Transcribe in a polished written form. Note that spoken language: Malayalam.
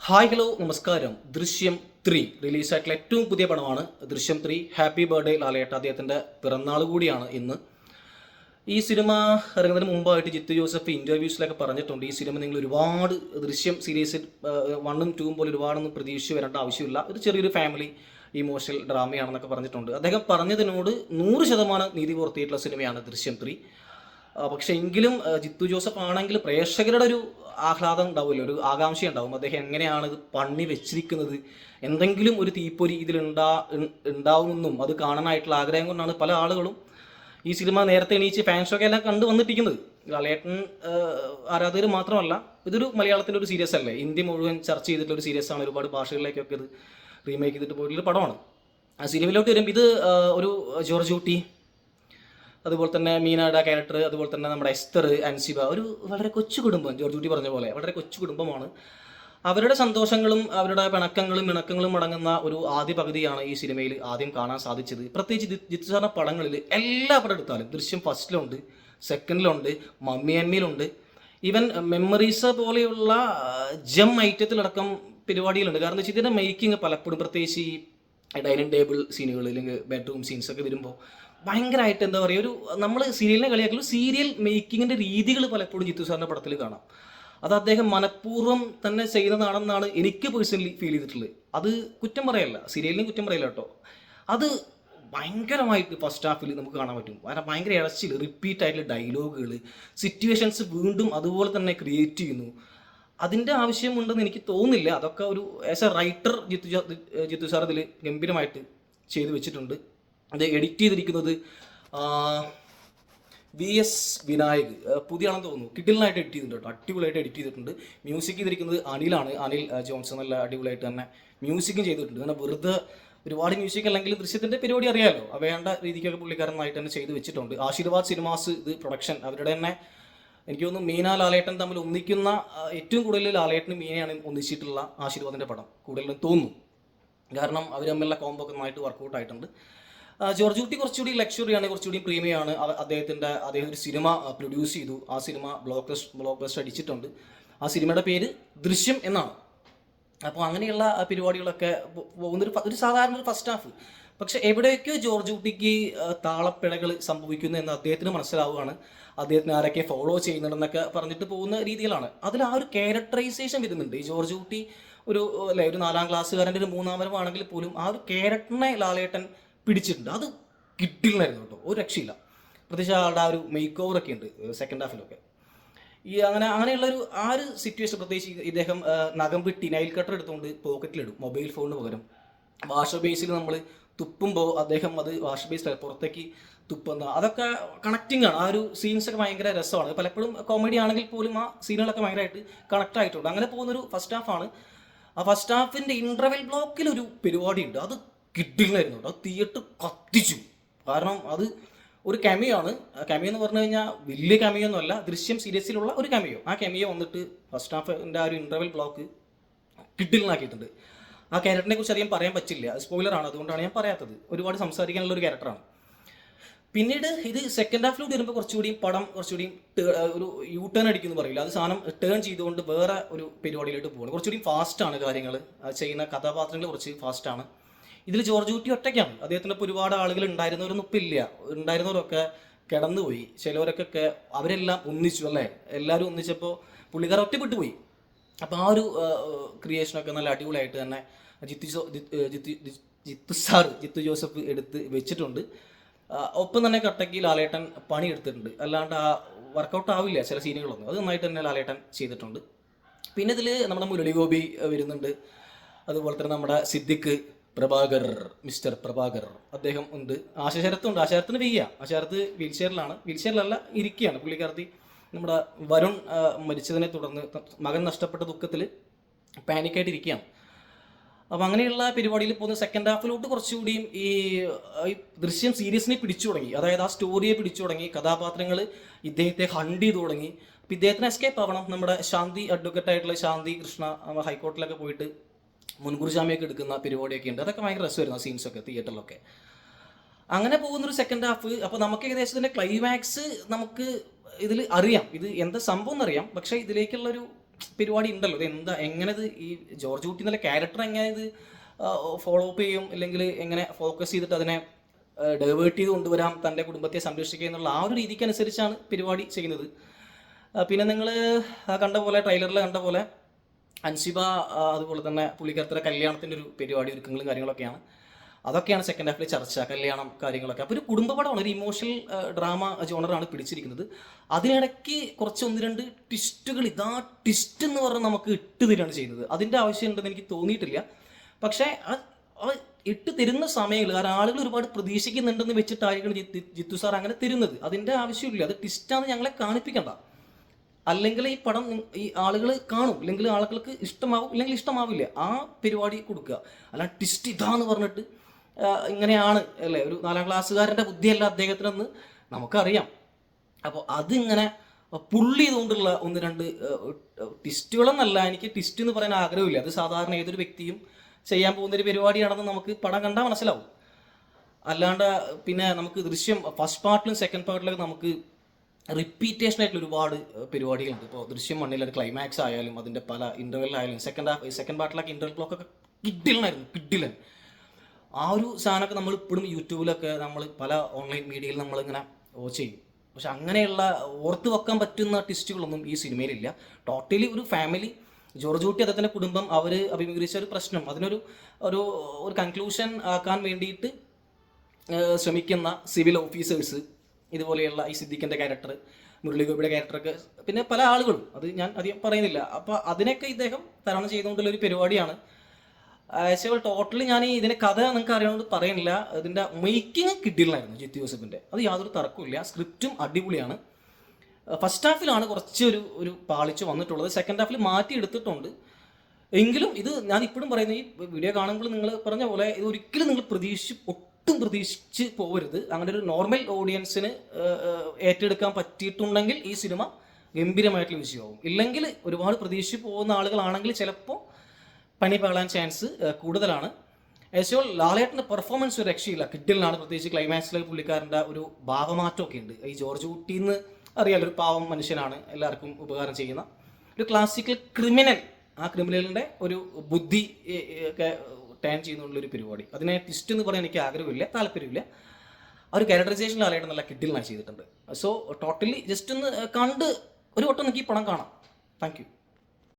ഹായ് ഹലോ നമസ്കാരം. ദൃശ്യം 3 റിലീസായിട്ടുള്ള ഏറ്റവും പുതിയ പടമാണ് ദൃശ്യം 3. ഹാപ്പി ബർത്ത്ഡേ ലാലേട്ട. അദ്ദേഹത്തിൻ്റെ പിറന്നാൾ കൂടിയാണ് ഇന്ന്. ഈ സിനിമ ഇറങ്ങുന്നതിന് മുമ്പായിട്ട് ജിത്തു ജോസഫ് ഇൻ്റർവ്യൂസിലൊക്കെ പറഞ്ഞിട്ടുണ്ട്, ഈ സിനിമ നിങ്ങൾ ഒരുപാട് ദൃശ്യം സീരീസിൽ 1ഉം 2ഉം പോലെ ഒരുപാടൊന്നും പ്രതീക്ഷിച്ച് വരേണ്ട ആവശ്യമില്ല, ഒരു ചെറിയൊരു ഫാമിലി ഇമോഷണൽ ഡ്രാമയാണെന്നൊക്കെ പറഞ്ഞിട്ടുണ്ട്. അദ്ദേഹം പറഞ്ഞതിനോട് 100% നീതി പുലർത്തിയിട്ടുള്ള സിനിമയാണ് ദൃശ്യം 3. പക്ഷേ എങ്കിലും ജിത്തു ജോസഫ് ആണെങ്കിൽ പ്രേക്ഷകരുടെ ഒരു ആഹ്ലാദം ഉണ്ടാവുമല്ലോ, ഒരു ആകാംക്ഷ ഉണ്ടാവും. അദ്ദേഹം എങ്ങനെയാണ് ഇത് പണി വെച്ചിരിക്കുന്നത്, എന്തെങ്കിലും ഒരു തീപ്പൊരി ഉണ്ടാവുമെന്നും അത് കാണാനായിട്ടുള്ള ആഗ്രഹം കൊണ്ടാണ് പല ആളുകളും ഈ സിനിമ നേരത്തെ എണീച്ച് ഫാൻ ഷോ എല്ലാം കണ്ടു വന്നിട്ടിരിക്കുന്നത്. ലാലേട്ടൻ ആരാധകർ മാത്രമല്ല, ഇതൊരു മലയാളത്തിൻ്റെ ഒരു സീരീസ് അല്ലേ, ഇന്ത്യ മുഴുവൻ ചർച്ച ചെയ്തിട്ടുള്ള ഒരു സീരീസ് ആണ്. ഒരുപാട് ഭാഷകളിലേക്കൊക്കെ ഇത് റീമേക്ക് ചെയ്തിട്ട് പോയിട്ടുള്ളൊരു പടമാണ്. ആ സിനിമയിലോട്ട് വരുമ്പോൾ ഇത് ഒരു ജോർജ് കുട്ടി, അതുപോലെ തന്നെ മീനയുടെ ക്യാരക്ടർ, അതുപോലെ തന്നെ നമ്മുടെ എസ്തർ, അൻസിബ, ഒരു വളരെ കൊച്ചു കുടുംബം. ജോർജ് കുട്ടി പറഞ്ഞ പോലെ വളരെ കൊച്ചു കുടുംബമാണ്. അവരുടെ സന്തോഷങ്ങളും അവരുടെ പിണക്കങ്ങളും ഇണക്കങ്ങളും അടങ്ങുന്ന ഒരു ആദ്യ പകുതിയാണ് ഈ സിനിമയിൽ ആദ്യം കാണാൻ സാധിച്ചത്. പ്രത്യേകിച്ച് ജിത്തു സാറിൻ്റെ പടങ്ങളിൽ എല്ലാ പടം എടുത്താലും ദൃശ്യം ഫസ്റ്റിലുണ്ട്, സെക്കൻഡിലുണ്ട്, മമ്മി അന്മിയിലുണ്ട്, ഈവൻ മെമ്മറീസ് പോലെയുള്ള ജം ഐറ്റത്തിലടക്കം പരിപാടികളുണ്ട്. കാരണം എന്താ വെച്ചാൽ ഇതിൻ്റെ മേക്കിംഗ് പലപ്പോഴും പ്രത്യേകിച്ച് ഈ ഡൈനിങ് ടേബിൾ സീനുകൾ അല്ലെങ്കിൽ ബെഡ്റൂം സീൻസൊക്കെ വരുമ്പോൾ ഭയങ്കരമായിട്ട് എന്താ പറയുക, ഒരു നമ്മൾ സീരിയലിനെ കളിയാക്കലും സീരിയൽ മേക്കിങ്ങിൻ്റെ രീതികൾ പലപ്പോഴും ജിത്തു സാറിൻ്റെ പടത്തിൽ കാണാം. അത് അദ്ദേഹം മനഃപൂർവ്വം തന്നെ ചെയ്യുന്നതാണെന്നാണ് എനിക്ക് പേഴ്സണലി ഫീൽ ചെയ്തിട്ടുള്ളത്. അത് കുറ്റം പറയല്ല, സീരിയലിനും കുറ്റം പറയില്ല കേട്ടോ. അത് ഭയങ്കരമായിട്ട് ഫസ്റ്റ് ഹാഫിൽ നമുക്ക് കാണാൻ പറ്റും. കാരണം ഭയങ്കര ഇഴച്ചിൽ, റിപ്പീറ്റ് ആയിട്ടുള്ള ഡയലോഗുകൾ, സിറ്റുവേഷൻസ് വീണ്ടും അതുപോലെ തന്നെ ക്രിയേറ്റ് ചെയ്യുന്നു. അതിൻ്റെ ആവശ്യമുണ്ടെന്ന് എനിക്ക് തോന്നുന്നില്ല. അതൊക്കെ ഒരു as a writer Jeethu sir ഇതിൽ ഗംഭീരമായിട്ട് ചെയ്തു വെച്ചിട്ടുണ്ട്. അത് എഡിറ്റ് ചെയ്തിരിക്കുന്നത് VS വിനായക്, പുതിയാണെന്ന് തോന്നുന്നു, കിഡിലിനായിട്ട് എഡിറ്റ് ചെയ്തിട്ടുണ്ട് കേട്ടോ, അടിപൊളിയായിട്ട് എഡിറ്റ് ചെയ്തിട്ടുണ്ട്. മ്യൂസിക് ചെയ്തിരിക്കുന്നത് അനിലാണ്, അനിൽ ജോൺസൺ. നല്ല അടിപൊളിയായിട്ട് തന്നെ മ്യൂസിക്കും ചെയ്തിട്ടുണ്ട്. കാരണം വെറുതെ ഒരുപാട് മ്യൂസിക് അല്ലെങ്കിൽ ദൃശ്യത്തിൻ്റെ പരിപാടി അറിയാമല്ലോ, വേണ്ട രീതിക്കൊക്കെ പുള്ളിക്കാരനായിട്ട് തന്നെ ചെയ്ത് വെച്ചിട്ടുണ്ട്. ആശീർവാദ് സിനിമാസ് ഇത് പ്രൊഡക്ഷൻ, അവരുടെ തന്നെ എനിക്ക് തോന്നുന്നു മീന ലാലേട്ടൻ തമ്മിൽ ഒന്നിക്കുന്ന ഏറ്റവും കൂടുതൽ ലാലേട്ടനും മീനയാണ് ഒന്നിച്ചിട്ടുള്ള ആശീർവാദിൻ്റെ പടം കൂടുതലും തോന്നുന്നു. കാരണം അവർ തമ്മിലുള്ള കോംബോ ഒക്കെ നന്നായിട്ട് വർക്കൗട്ട് ആയിട്ടുണ്ട്. ജോർജ് കുട്ടി കുറച്ചുകൂടി ലക്ഷറിയാണ്, കുറച്ചുകൂടി പ്രീമിയമാണ്. അദ്ദേഹം ഒരു സിനിമ പ്രൊഡ്യൂസ് ചെയ്തു. ആ സിനിമ ബ്ലോക്ക് ബസ്റ്റർ അടിച്ചിട്ടുണ്ട്. ആ സിനിമയുടെ പേര് ദൃശ്യം എന്നാണ്. അപ്പോൾ അങ്ങനെയുള്ള പരിപാടികളൊക്കെ ഒരു സാധാരണ ഒരു ഫസ്റ്റ് ഹാഫ്. പക്ഷെ എവിടെയൊക്കെയോ ജോർജ് കുട്ടിക്ക് താളപ്പിഴകൾ സംഭവിക്കുന്നു എന്ന് അദ്ദേഹത്തിന് മനസ്സിലാവുകയാണ്. അദ്ദേഹത്തിന് ആരൊക്കെ ഫോളോ ചെയ്യുന്നുണ്ടെന്നൊക്കെ പറഞ്ഞിട്ട് പോകുന്ന രീതികളാണ്. അതിൽ ആ ഒരു ക്യാരക്ടറൈസേഷൻ വരുന്നുണ്ട്. ഈ ജോർജ് കുട്ടി ഒരു 4ാം ക്ലാസ്സുകാരൻ്റെ ഒരു 3ാം വരവാണെങ്കിൽ പോലും ആ ഒരു ക്യാരക്ടറിനെ ലാലേട്ടൻ പിടിച്ചിട്ടുണ്ട്. അത് കിട്ടില്ലായിരുന്നു കേട്ടോ, ഒരു രക്ഷയില്ല. പ്രത്യേകിച്ച് ആളുടെ ആ ഒരു മേക്ക് ഓവറൊക്കെ ഉണ്ട് സെക്കൻഡ് ഹാഫിലൊക്കെ. അങ്ങനെയുള്ളൊരു ആ ഒരു സിറ്റുവേഷൻ, പ്രത്യേകിച്ച് ഇദ്ദേഹം നഖം വെട്ടി നൈൽ കട്ടർ എടുത്തുകൊണ്ട് പോക്കറ്റിലിടും മൊബൈൽ ഫോണിന് പകരം. വാഷ് ബേസിൽ നമ്മൾ തുപ്പുമ്പോൾ അദ്ദേഹം അത് വാഷ് ബേസിൽ പുറത്തേക്ക് തുപ്പുന്ന, അതൊക്കെ കണക്റ്റിംഗ് ആണ്. ആ ഒരു സീൻസൊക്കെ ഭയങ്കര രസമാണ്. പലപ്പോഴും കോമഡി ആണെങ്കിൽ പോലും ആ സീനുകളൊക്കെ ഭയങ്കരമായിട്ട് കണക്റ്റ് ആയിട്ടുണ്ട്. അങ്ങനെ പോകുന്നൊരു ഫസ്റ്റ് ഹാഫാണ്. ആ ഫസ്റ്റ് ഹാഫിൻ്റെ ഇൻ്റർവെൽ ബ്ലോക്കിലൊരു പരിപാടി ഉണ്ട്, അത് കിട്ടില്ലായിരുന്നു കേട്ടോ. തിയേറ്റർ കത്തിച്ചു. കാരണം അത് ഒരു കെമിയോ ആണ്. കെമിയോ എന്ന് പറഞ്ഞു കഴിഞ്ഞാൽ വലിയ കെമിയോ ഒന്നുമല്ല, ദൃശ്യം സീരീസിലുള്ള ഒരു കെമിയോ. ആ കെമിയോ വന്നിട്ട് ഫസ്റ്റ് ഹാഫിൻ്റെ ആ ഒരു ഇൻ്റർവെൽ ബ്ലോക്ക് കിട്ടില്ലാക്കിയിട്ടുണ്ട്. ആ ക്യാരക്ടറിനെ കുറിച്ച് അധികം പറയാൻ പറ്റില്ല, സ്പോയിലറാണ്, അതുകൊണ്ടാണ് ഞാൻ പറയാത്തത്. ഒരുപാട് സംസാരിക്കാനുള്ള ഒരു ക്യാരക്ടറാണ്. പിന്നീട് ഇത് സെക്കൻഡ് ഹാഫിലോട്ട് വരുമ്പോൾ കുറച്ചുകൂടി പടം കുറച്ചുകൂടി ഒരു യൂ ടേൺ അടിക്കുമെന്ന് പറയില്ല, അത് സാധനം ടേൺ ചെയ്തുകൊണ്ട് വേറെ ഒരു പരിപാടിയിലോട്ട് പോകുന്നത്. കുറച്ചുകൂടി ഫാസ്റ്റാണ് കാര്യങ്ങൾ, ചെയ്യുന്ന കഥാപാത്രങ്ങൾ കുറച്ച് ഫാസ്റ്റാണ്. ഇതിൽ ജോർജ് കുട്ടി ഒറ്റയ്ക്കാണ്. അദ്ദേഹത്തിൻ്റെ ഇപ്പോൾ ഒരുപാട് ആളുകൾ ഉണ്ടായിരുന്നവരൊന്നും ഇപ്പം ഇല്ല. ഉണ്ടായിരുന്നവരൊക്കെ കിടന്നുപോയി, ചിലവരൊക്കെ അവരെല്ലാം ഒന്നിച്ചു അല്ലേ, എല്ലാവരും ഒന്നിച്ചപ്പോൾ പുള്ളിക്കാർ ഒറ്റപ്പെട്ടു പോയി. അപ്പോൾ ആ ഒരു ക്രിയേഷനൊക്കെ നല്ല അടിപൊളിയായിട്ട് തന്നെ ജിത്തു ജോസഫ് എടുത്ത് വെച്ചിട്ടുണ്ട്. ഒപ്പം തന്നെ കട്ടയ്ക്ക് ലാലേട്ടൻ പണിയെടുത്തിട്ടുണ്ട്. അല്ലാണ്ട് ആ വർക്കൗട്ട് ആവില്ല ചില സീനുകളൊന്നും, അത് നന്നായിട്ട് തന്നെ ലാലേട്ടൻ ചെയ്തിട്ടുണ്ട്. പിന്നെ ഇതിൽ നമ്മുടെ മുരളി ഗോപി വരുന്നുണ്ട്, അതുപോലെ തന്നെ നമ്മുടെ സിദ്ദിഖ് പ്രഭാകർ, മിസ്റ്റർ പ്രഭാകർ അദ്ദേഹം ഉണ്ട്. ആശാശരത്തുണ്ട്. ആശാരത്തിന് വയ്യ, ആശാരത്ത് വീൽചെയറിലല്ല ഇരിക്കുകയാണ് പുള്ളിക്കാർത്തി. നമ്മുടെ വരുൺ മരിച്ചതിനെ തുടർന്ന് മകൻ നഷ്ടപ്പെട്ട ദുഃഖത്തിൽ പാനിക്കായിട്ടിരിക്കുകയാണ്. അപ്പം അങ്ങനെയുള്ള പരിപാടിയിൽ പോകുന്ന സെക്കൻഡ് ഹാഫിലോട്ട് കുറച്ചുകൂടിയും ഈ ദൃശ്യം സീരീസിനെ പിടിച്ചു തുടങ്ങി. അതായത് ആ സ്റ്റോറിയെ പിടിച്ചു തുടങ്ങി, കഥാപാത്രങ്ങൾ ഇദ്ദേഹത്തെ ഹണ്ട് ചെയ്തു തുടങ്ങി. അപ്പം ഇദ്ദേഹത്തിന് എസ്കേപ്പ് ആവണം. നമ്മുടെ ശാന്തി അഡ്വക്കേറ്റായിട്ടുള്ള ശാന്തി കൃഷ്ണ ഹൈക്കോടതിയിലൊക്കെ പോയിട്ട് മുൻകൂർ ജാമ്യമൊക്കെ എടുക്കുന്ന പരിപാടിയൊക്കെ ഉണ്ട്. അതൊക്കെ ഭയങ്കര രസമായിരുന്നു ആ സീൻസൊക്കെ തിയേറ്ററിലൊക്കെ. അങ്ങനെ പോകുന്നൊരു സെക്കൻഡ് ഹാഫ്. അപ്പോൾ നമുക്ക് ഏകദേശം ഇതിൻ്റെ ക്ലൈമാക്സ് നമുക്ക് ഇതിൽ അറിയാം, ഇത് എന്താ സംഭവം എന്നറിയാം. പക്ഷേ ഇതിലേക്കുള്ളൊരു പരിപാടി ഉണ്ടല്ലോ, ഇത് എന്താ എങ്ങനെ ഇത് ഈ ജോർജ് കുട്ടി എന്നുള്ള ക്യാരക്ടർ എങ്ങനെ ഇത് ഫോളോ അപ്പ് ചെയ്യും, അല്ലെങ്കിൽ എങ്ങനെ ഫോക്കസ് ചെയ്തിട്ട് അതിനെ ഡൈവേർട്ട് ചെയ്ത് കൊണ്ടുവരാം, തൻ്റെ കുടുംബത്തെ സംരക്ഷിക്കുക എന്നുള്ള ആ ഒരു രീതിക്ക് അനുസരിച്ചാണ് പരിപാടി ചെയ്യുന്നത്. പിന്നെ നിങ്ങൾ കണ്ട പോലെ ട്രെയിലറിൽ കണ്ട പോലെ അൻസിബ അതുപോലെ തന്നെ പുള്ളിക്കാരത്തെ കല്യാണത്തിൻ്റെ ഒരു പരിപാടി ഒരുക്കങ്ങളും കാര്യങ്ങളൊക്കെയാണ്. അതൊക്കെയാണ് സെക്കൻഡ് ഹാഫിൽ ചർച്ച, കല്യാണം കാര്യങ്ങളൊക്കെ. അപ്പോൾ ഒരു കുടുംബ പടമാണ്, ഒരു ഇമോഷണൽ ഡ്രാമ ജോണറാണ് പിടിച്ചിരിക്കുന്നത്. അതിനിടയ്ക്ക് കുറച്ച് 1-2 ട്വിസ്റ്റുകൾ, ഇതാ ട്വിസ്റ്റ് എന്ന് പറഞ്ഞാൽ നമുക്ക് ഇട്ട് തരികയാണ് ചെയ്യുന്നത്. അതിൻ്റെ ആവശ്യമുണ്ടെന്ന് എനിക്ക് തോന്നിയിട്ടില്ല. പക്ഷേ ഇട്ട് തരുന്ന സമയങ്ങൾ, കാരണം ആളുകൾ ഒരുപാട് പ്രതീക്ഷിക്കുന്നുണ്ടെന്ന് വെച്ചിട്ടായിരിക്കണം ജിത്തു സാർ അങ്ങനെ തരുന്നത്. അതിൻ്റെ ആവശ്യമില്ല, അത് ട്വിസ്റ്റാന്ന് ഞങ്ങളെ കാണിപ്പിക്കണ്ട. അല്ലെങ്കിൽ ഈ പടം ഈ ആളുകൾ കാണും, അല്ലെങ്കിൽ ആളുകൾക്ക് ഇഷ്ടമാവും, ഇല്ലെങ്കിൽ ഇഷ്ടമാവില്ല. ആ പരിപാടി കൊടുക്കുക. അല്ല ട്വിസ്റ്റ് ഇതാന്ന് പറഞ്ഞിട്ട് ഇങ്ങനെയാണ് അല്ലേ, ഒരു 4ാം ക്ലാസ്സുകാരൻ്റെ ബുദ്ധിയല്ല അദ്ദേഹത്തിനെന്ന് നമുക്കറിയാം. അപ്പോൾ അതിങ്ങനെ പുള്ളി ചെയ്തുകൊണ്ടുള്ള 1-2 ട്വിസ്റ്റുകളെന്നല്ല, എനിക്ക് ട്വിസ്റ്റ് എന്ന് പറയാൻ ആഗ്രഹമില്ല. അത് സാധാരണ ഏതൊരു വ്യക്തിയും ചെയ്യാൻ പോകുന്നൊരു പരിപാടിയാണെന്ന് നമുക്ക് പടം കണ്ടാൽ മനസ്സിലാവും. അല്ലാണ്ട് പിന്നെ നമുക്ക് ദൃശ്യം ഫസ്റ്റ് പാർട്ടിലും സെക്കൻഡ് പാർട്ടിലൊക്കെ നമുക്ക് റിപ്പീറ്റേഷൻ ആയിട്ടുള്ള ഒരുപാട് പരിപാടികളുണ്ട്. ഇപ്പോൾ ദൃശ്യം 1 ക്ലൈമാക്സ് ആയാലും അതിൻ്റെ പല ഇൻ്റർവെല്ലായാലും സെക്കൻഡ് പാർട്ടിലൊക്കെ ഇൻ്റർവെൽ ക്ലോക്കൊക്കെ കിഡിലൻ. ആ ഒരു സാധനമൊക്കെ നമ്മൾ ഇപ്പോഴും യൂട്യൂബിലൊക്കെ നമ്മൾ പല ഓൺലൈൻ മീഡിയയിൽ നമ്മളിങ്ങനെ വാച്ച് ചെയ്യും. പക്ഷെ അങ്ങനെയുള്ള ഓർത്ത് വെക്കാൻ പറ്റുന്ന ട്വിസ്റ്റുകളൊന്നും ഈ സിനിമയിലില്ല. ടോട്ടലി ഒരു ഫാമിലി, ജോർജ് കുട്ടി അദ്ദേഹത്തിൻ്റെ കുടുംബം അവർ അഭിമുഖീകരിച്ച ഒരു പ്രശ്നം, അതിനൊരു ഒരു ഒരു കൺക്ലൂഷൻ ആക്കാൻ വേണ്ടിയിട്ട് ശ്രമിക്കുന്ന സിവിൽ ഓഫീസേഴ്സ്, ഇതുപോലെയുള്ള ഈ സിദ്ദിഖിൻ്റെ ക്യാരക്ടർ, മുരളിഗോപിയുടെ ക്യാരക്ടറൊക്കെ, പിന്നെ പല ആളുകളും, അത് ഞാൻ അധികം പറയുന്നില്ല. അപ്പോൾ അതിനൊക്കെ ഇദ്ദേഹം തരണം ചെയ്തുകൊണ്ടുള്ളൊരു പരിപാടിയാണ്. ആക്ച്വൽ ടോട്ടലി ഞാൻ ഇതിൻ്റെ കഥ നിങ്ങൾക്ക് അറിയാവുന്നത് പറയുന്നില്ല. ഇതിൻ്റെ മേക്കിംഗ് കിഡിലായിരുന്നു ജിത്തു ജോസഫിൻ്റെ, അത് യാതൊരു തർക്കമില്ല. സ്ക്രിപ്റ്റും അടിപൊളിയാണ്. ഫസ്റ്റ് ഹാഫിലാണ് കുറച്ച് ഒരു പാളിച്ച് വന്നിട്ടുള്ളത്, സെക്കൻഡ് ഹാഫിൽ മാറ്റിയെടുത്തിട്ടുണ്ട്. എങ്കിലും ഇത് ഞാൻ ഇപ്പോഴും പറയുന്ന ഈ വീഡിയോ കാണുമ്പോൾ നിങ്ങൾ പറഞ്ഞ പോലെ ഇത് ഒരിക്കലും നിങ്ങൾ ഒട്ടും പ്രതീക്ഷിച്ച് പോകരുത്. അങ്ങനെ ഒരു നോർമൽ ഓഡിയൻസിന് ഏറ്റെടുക്കാൻ പറ്റിയിട്ടുണ്ടെങ്കിൽ ഈ സിനിമ ഗംഭീരമായിട്ടുള്ള വിജയമാവും. ഇല്ലെങ്കിൽ ഒരുപാട് പ്രതീക്ഷിച്ച് പോകുന്ന ആളുകളാണെങ്കിൽ ചിലപ്പോൾ പണി പാളാൻ ചാൻസ് കൂടുതലാണ്. ഏശോൾ ലാലേട്ടൻ്റെ പെർഫോമൻസ് ഒരു രക്ഷയില്ല, കിഡിലാണ്. പ്രത്യേകിച്ച് ക്ലൈമാക്സിൽ പുള്ളിക്കാരൻ്റെ ഒരു ഭാവമാറ്റമൊക്കെ ഉണ്ട്. ഈ ജോർജ് കുട്ടിന്ന് അറിയാലോ, ഒരു പാവം മനുഷ്യനാണ്, എല്ലാവർക്കും ഉപകാരം ചെയ്യുന്ന ഒരു ക്ലാസിക്കൽ ക്രിമിനൽ. ആ ക്രിമിനലിൻ്റെ ഒരു ബുദ്ധി ഒക്കെ ടേൺ ചെയ്യുന്നുള്ളൊരു പരിപാടി. അതിനെ ട്വിസ്റ്റ് എന്ന് പറയാൻ എനിക്ക് ആഗ്രഹമില്ല, താല്പര്യമില്ല. ആ ഒരു ക്യാരക്ടറൈസേഷൻ ലാലേട്ടൻ നല്ല കിഡിലാണ് ചെയ്തിട്ടുണ്ട്. സോ ടോട്ടലി ജസ്റ്റ് ഒന്ന് കണ്ട് ഒരു വട്ടം എനിക്ക് ഈ പടം കാണാം. Thank you.